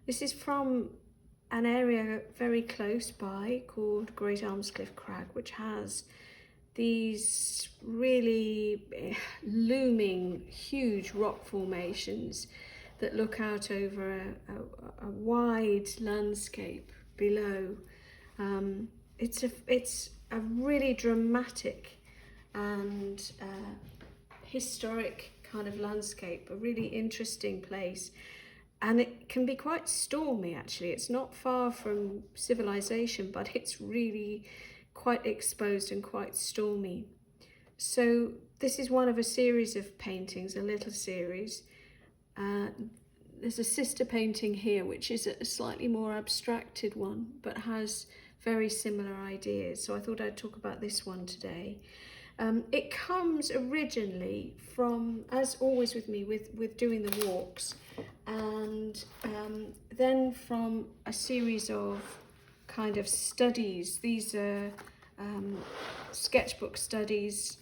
This is from an area very close by called Great Almscliffe Crag, which has these really looming huge rock formations that look out over a wide landscape below. It's a really dramatic and historic kind of landscape, a really interesting place. And it can be quite stormy, actually. It's not far from civilization, but it's really quite exposed and quite stormy. So this is one of a series of paintings, a little series. There's a sister painting here, which is a slightly more abstracted one, but has very similar ideas. So I thought I'd talk about this one today. It comes originally from, as always with me, with doing the walks, and then from a series of kind of studies. These are sketchbook studies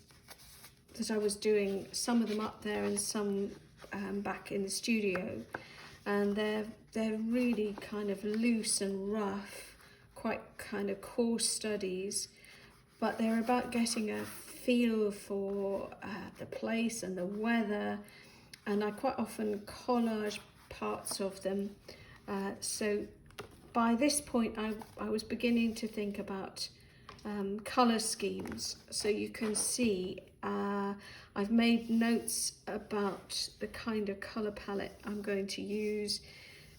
that I was doing, some of them up there and some back in the studio, and they're really kind of loose and rough, quite kind of coarse studies, but they're about getting a feel for the place and the weather, and I quite often collage parts of them. So by this point I was beginning to think about colour schemes. So you can see I've made notes about the kind of colour palette I'm going to use.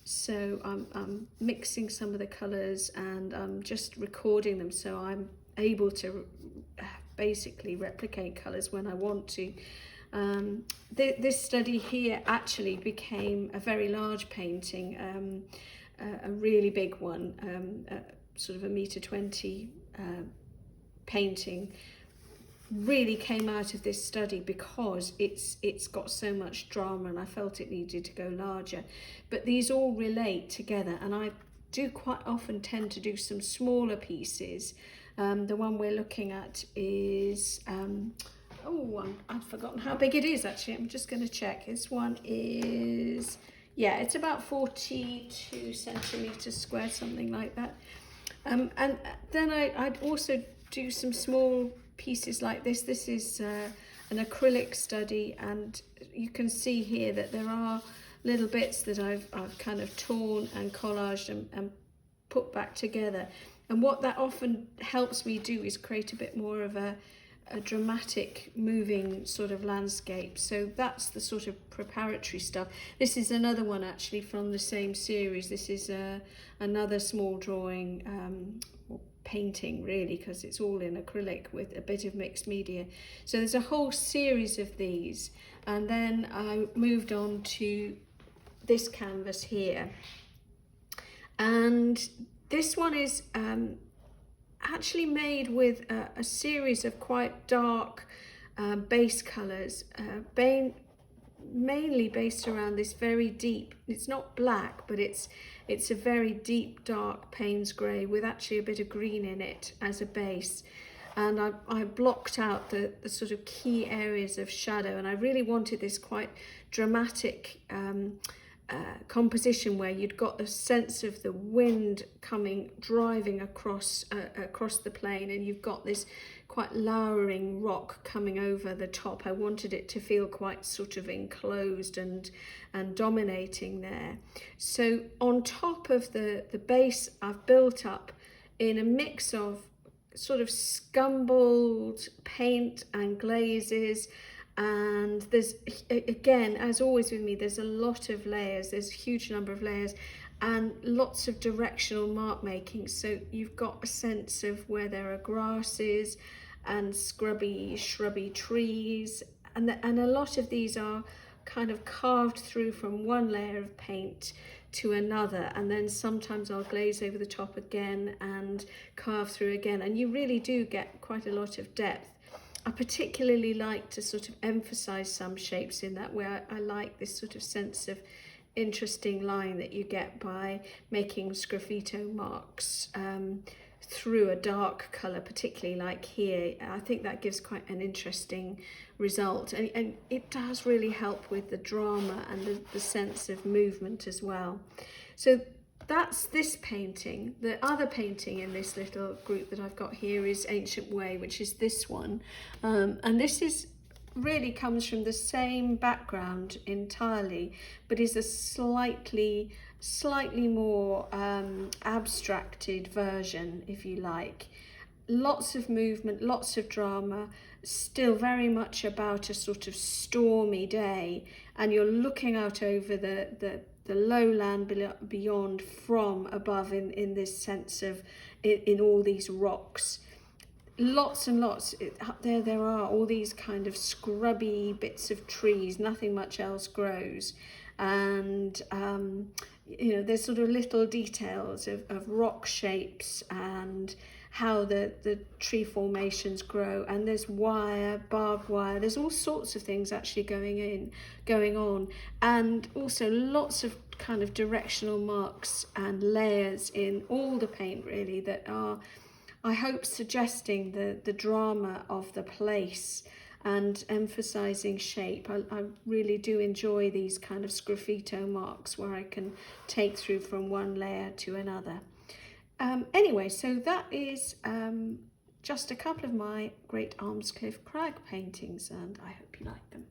So I'm mixing some of the colours and I'm just recording them, so I'm able to basically replicate colours when I want to. This study here actually became a very large painting, a really big one, sort of a m20 painting. Really came out of this study because it's got so much drama, and I felt it needed to go larger. But these all relate together, and I do quite often tend to do some smaller pieces. The one we're looking at is I've forgotten how big it is actually. I'm just going to check. This one is, yeah, it's about 42 centimeters square, something like that. And then I'd also do some small pieces like this. This is an acrylic study, and you can see here that there are little bits that I've kind of torn and collaged and put back together. And what that often helps me do is create a bit more of a dramatic, moving sort of landscape. So that's the sort of preparatory stuff. This is another one actually from the same series. This is another small drawing, or painting really, because it's all in acrylic with a bit of mixed media. So there's a whole series of these, and then I moved on to this canvas here, and this one is actually made with a series of quite dark base colours, mainly based around this very deep, it's not black, but it's a very deep dark Payne's grey with actually a bit of green in it as a base. And I blocked out the sort of key areas of shadow, and I really wanted this quite dramatic composition where you'd got a sense of the wind driving across the plain, and you've got this quite lowering rock coming over the top. I wanted it to feel quite sort of enclosed and dominating there. So on top of the base, I've built up in a mix of sort of scumbled paint and glazes. And there's, again, as always with me, there's a lot of layers, there's a huge number of layers and lots of directional mark making. So you've got a sense of where there are grasses and scrubby, shrubby trees. And a lot of these are kind of carved through from one layer of paint to another. And then sometimes I'll glaze over the top again and carve through again. And you really do get quite a lot of depth. I particularly like to sort of emphasize some shapes in that way. I like this sort of sense of interesting line that you get by making sgraffito marks through a dark colour, particularly like here. I think that gives quite an interesting result, and it does really help with the drama and the sense of movement as well. So that's this painting. The other painting in this little group that I've got here is Ancient Whey, which is this one, and this is really comes from the same background entirely, but is a slightly more abstracted version, if you like. Lots of movement, lots of drama, still very much about a sort of stormy day, and you're looking out over the lowland beyond from above in this sense of in all these rocks. Lots and lots. Up there are all these kind of scrubby bits of trees, nothing much else grows, and you know, there's sort of little details of rock shapes and how the tree formations grow, and there's wire, barbed wire, there's all sorts of things actually going on, and also lots of kind of directional marks and layers in all the paint, really, that are, I hope, suggesting the drama of the place and emphasizing shape. I really do enjoy these kind of sgraffito marks where I can take through from one layer to another. Anyway, so that is just a couple of my Great Almscliffe Crag paintings, and I hope you like them.